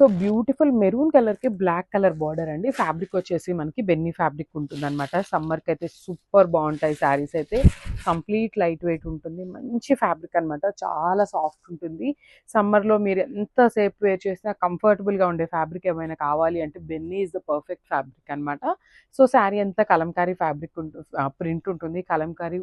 So beautiful maroon కలర్కి black colour border అండి. Fabric వచ్చేసి మనకి బెన్నీ ఫ్యాబ్రిక్ ఉంటుంది అనమాట. సమ్మర్కి అయితే సూపర్ బాగుంటాయి శారీస్ అయితే. కంప్లీట్ లైట్ వెయిట్ ఉంటుంది, మంచి ఫ్యాబ్రిక్ అనమాట, చాలా సాఫ్ట్ ఉంటుంది. సమ్మర్లో మీరు ఎంతసేపు వేర్ చేసినా కంఫర్టబుల్గా ఉండే ఫ్యాబ్రిక్ ఏమైనా కావాలి అంటే బెన్నీ ఈజ్ ద పర్ఫెక్ట్ ఫ్యాబ్రిక్ అనమాట. సో శారీ అంతా కలంకారీ ఫ్యాబ్రిక్ ప్రింట్ ఉంటుంది. కలంకారీ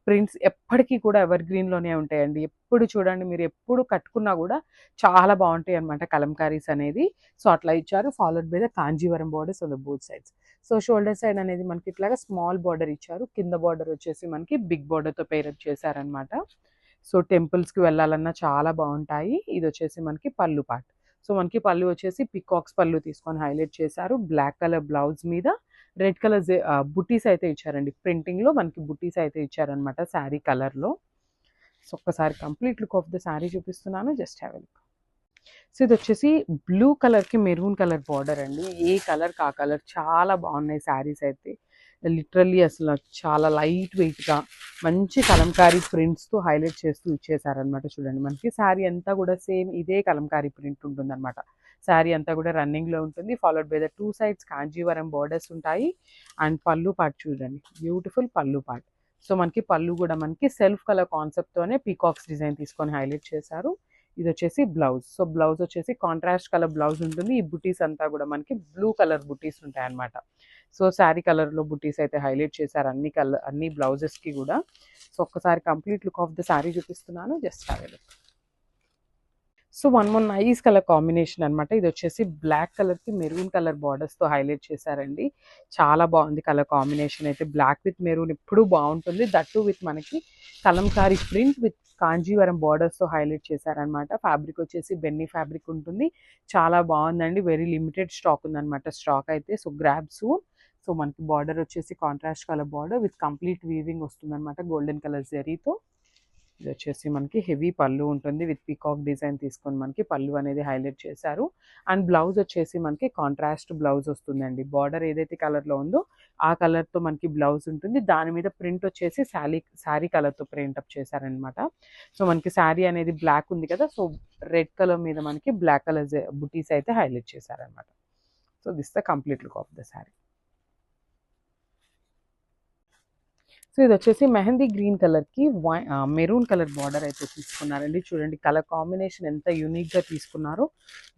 ప్రింట్స్ ఎప్పటికీ కూడా ఎవర్ గ్రీన్‌లోనే ఉంటాయండి. ఎప్పుడు చూడండి, మీరు ఎప్పుడు కట్టుకున్నా గూడా చాలా బావుంటాయి అన్నమాట కలంకారీస్ అనేది. సో, అట్లా ఇచ్చారు. Followed by the Kanjeevaram borders on the both sides. So, shoulder side అనేది మనకి ఇట్లాగా స్మాల్ బార్డర్ ఇచ్చారు. కింద బార్డర్ వచ్చేసి మనకి బిగ్ బార్డర్‌తో పెయిరప్ చేశారనమాట. సో, టెంపుల్స్‌కి వెళ్ళాలన్నా చాలా బావుంటాయి. ఇదొచ్చేసి మనకి పళ్ళు పార్ట్. సో, మనకి పళ్ళు వచ్చేసి పికాక్స్ పళ్ళు తీసుకొని హైలైట్ చేశారు. బ్లాక్ కలర్ బ్లౌజ్ మీద రెడ్ కలర్ బుటీస్ అయితే ఇచ్చారండి. ప్రింటింగ్‌లో మనకి బుటీస్ అయితే ఇచ్చారనమాట శారీ కలర్‌లో. సో, ఒక్కసారి complete look of the sari చూపిస్తున్నాను. Just have a look. So, ఇదొచ్చేసి బ్లూ కలర్‌కి మెరూన్ కలర్ బార్డర్ అండి. ఏ కలర్‌కి ఆ కలర్ చాలా బాగున్నాయి శారీస్ అయితే. లిటరల్లీ అసలు చాలా లైట్ వెయిట్‌గా మంచి కలంకారీ ప్రింట్స్‌తో హైలైట్ చేస్తూ ఇచ్చేసారనమాట. చూడండి, మనకి శారీ అంతా కూడా సేమ్ ఇదే కలంకారీ ప్రింట్ ఉంటుందన్నమాట. శారీ అంతా కూడా రన్నింగ్‌లో ఉంటుంది. Followed by the 2 sides Kanjeevaram borders ఉంటాయి. అండ్ పళ్ళు పార్ట్ చూడండి, బ్యూటిఫుల్ పళ్ళు పార్ట్. సో, మనకి పళ్ళు కూడా మనకి సెల్ఫ్ కలర్ కాన్సెప్ట్‌తోనే పీకాక్స్ డిజైన్ తీసుకొని హైలైట్ చేశారు. ఇదొచ్చేసి బ్లౌజ్. సో, బ్లౌజ్ వచ్చేసి కాంట్రాస్ట్ కలర్ బ్లౌజ్ ఉంటుంది. ఈ బుటీస్ అంతా కూడా మనకి బ్లూ కలర్ బుటీస్ ఉంటాయన్నమాట. సో, శారీ కలర్‌లో బుటీస్ అయితే హైలైట్ చేశారు అన్ని బ్లౌజెస్‌కి కూడా. సో, ఒక్కసారి complete look of the sari చూపిస్తున్నాను. Just have a look. So, one more nice colour combination అనమాట. ఇదొచ్చేసి బ్లాక్ కలర్‌కి మెరూన్ కలర్ బార్డర్స్‌తో హైలైట్ చేశారండి. చాలా బాగుంది కలర్ కాంబినేషన్ అయితే. బ్లాక్ విత్ మెరూన్ ఎప్పుడూ బాగుంటుంది. దట్ టూ విత్ మనకి కలంకారీ ప్రింట్ విత్ కాంజీవరం బార్డర్స్‌తో హైలైట్ చేశారనమాట. ఫ్యాబ్రిక్ వచ్చేసి బెన్నీ ఫ్యాబ్రిక్ ఉంటుంది. చాలా బాగుందండి. వెరీ లిమిటెడ్ స్టాక్ ఉందనమాట. స్టాక్ అయితే సో గ్రాబ్ సూన్. సో, మనకి బార్డర్ వచ్చేసి contrast colour border with complete weaving వస్తుందనమాట గోల్డెన్ కలర్ జరీతో. ఇది వచ్చేసి మనకి హెవీ పళ్ళు ఉంటుంది. విత్ పీకాక్ డిజైన్ తీసుకొని మనకి పళ్ళు అనేది హైలైట్ చేశారు. అండ్ బ్లౌజ్ వచ్చేసి మనకి కాంట్రాస్ట్ బ్లౌజ్ వస్తుందండి. బార్డర్ ఏదైతే కలర్‌లో ఉందో ఆ కలర్‌తో మనకి బ్లౌజ్ ఉంటుంది. దాని మీద ప్రింట్ వచ్చేసి శారీ కలర్‌తో ప్రింట్ అప్ చేశారనమాట. సో, మనకి శారీ అనేది బ్లాక్ ఉంది కదా! సో, రెడ్ కలర్ మీద మనకి బ్లాక్ కలర్ బుటీస్ అయితే హైలైట్ చేశారనమాట. So, this the complete look of the sari. So, ఇదొచ్చేసి మెహందీ గ్రీన్ కలర్‌కి మెరూన్ కలర్ బార్డర్ అయితే తీసుకున్నారండి. చూడండి కలర్ కాంబినేషన్ ఎంత యూనిక్‌గా తీసుకున్నారో.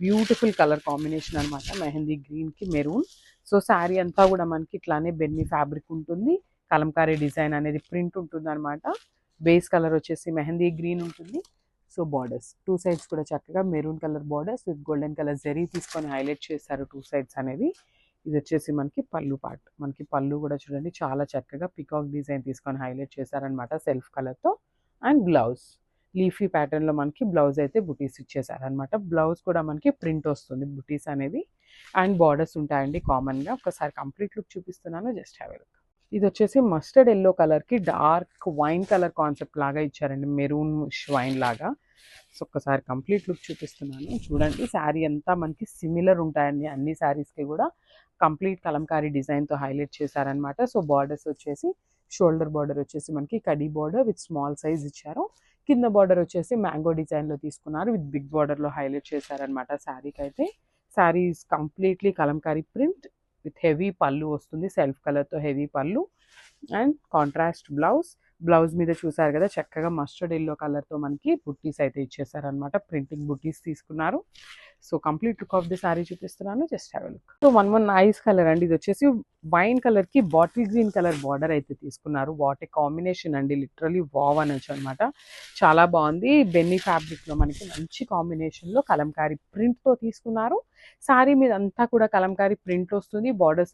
బ్యూటిఫుల్ కలర్ కాంబినేషన్ అనమాట. మెహందీ గ్రీన్‌కి మెరూన్. సో, శారీ అంతా కూడా మనకి ఇట్లానే బెన్నీ ఫ్యాబ్రిక్ ఉంటుంది. కలంకారీ డిజైన్ అనేది ప్రింట్ ఉంటుందనమాట. బేస్ కలర్ వచ్చేసి మెహందీ గ్రీన్ ఉంటుంది. సో, బార్డర్స్ 2 సైడ్స్ కూడా చక్కగా maroon colour borders with golden colour zari తీసుకొని హైలైట్ చేశారు 2 సైడ్స్ అనేది. ఇది వచ్చేసి మనకి పళ్ళు పార్ట్. మనకి పళ్ళు కూడా చూడండి చాలా చక్కగా పికాక్ డిజైన్ తీసుకొని హైలైట్ చేశారనమాట సెల్ఫ్ కలర్‌తో. అండ్ బ్లౌజ్ లీఫీ ప్యాటర్న్‌లో మనకి బ్లౌజ్ అయితే బుటీస్ ఇచ్చేసారనమాట. బ్లౌజ్ కూడా మనకి ప్రింట్ వస్తుంది బుటీస్ అనేది. అండ్ బార్డర్స్ ఉంటాయండి కామన్‌గా. ఒకసారి కంప్లీట్ లుక్ చూపిస్తున్నాను. Just have a look. ఇది వచ్చేసి మస్టర్డ్ యెల్లో కలర్‌కి డార్క్ వైన్ కలర్ కాన్సెప్ట్ లాగా ఇచ్చారండి. మెరూనిష్ వైన్ లాగా. సో, ఒక్కసారి కంప్లీట్ లుక్ చూపిస్తున్నాను. చూడండి శారీ అంతా మనకి సిమిలర్ ఉంటాయండి అన్ని శారీస్‌కి కూడా. కంప్లీట్ కలంకారీ డిజైన్‌తో హైలైట్ చేశారనమాట. సో, బార్డర్స్ వచ్చేసి షోల్డర్ బార్డర్ వచ్చేసి మనకి khadi border with small size ఇచ్చారు. కింద బార్డర్ వచ్చేసి మ్యాంగో డిజైన్‌లో తీసుకున్నారు. విత్ బిగ్ బార్డర్‌లో హైలైట్ చేశారనమాట శారీకైతే. Sari is completely Kalamkari print with heavy పళ్ళు వస్తుంది. సెల్ఫ్ కలర్‌తో హెవీ పళ్ళు అండ్ కాంట్రాస్ట్ బ్లౌజ్. బ్లౌజ్ మీద చూసారు కదా చక్కగా మస్టర్డ్ యెల్లో కలర్‌తో మనకి బుట్టీస్ అయితే ఇచ్చేసారనమాట. ప్రింటింగ్ బుట్టీస్ తీసుకున్నారు. So, complete look of the sari చూపిస్తున్నాను. Just have a look. So, one more nice colour అండి. ఇది వచ్చేసి వైన్ కలర్‌కి బాటిల్ గ్రీన్ కలర్ బార్డర్ అయితే తీసుకున్నారు. వాట్ ఏ కాంబినేషన్ అండి. లిటరల్లీ వావ్ అనొచ్చు అనమాట. చాలా బాగుంది. బెన్నీ ఫ్యాబ్రిక్‌లో మనకి మంచి కాంబినేషన్‌లో కలంకారీ ప్రింట్‌తో తీసుకున్నారు. శారీ మీద అంతా కూడా కలంకారీ ప్రింట్ వస్తుంది. బార్డర్స్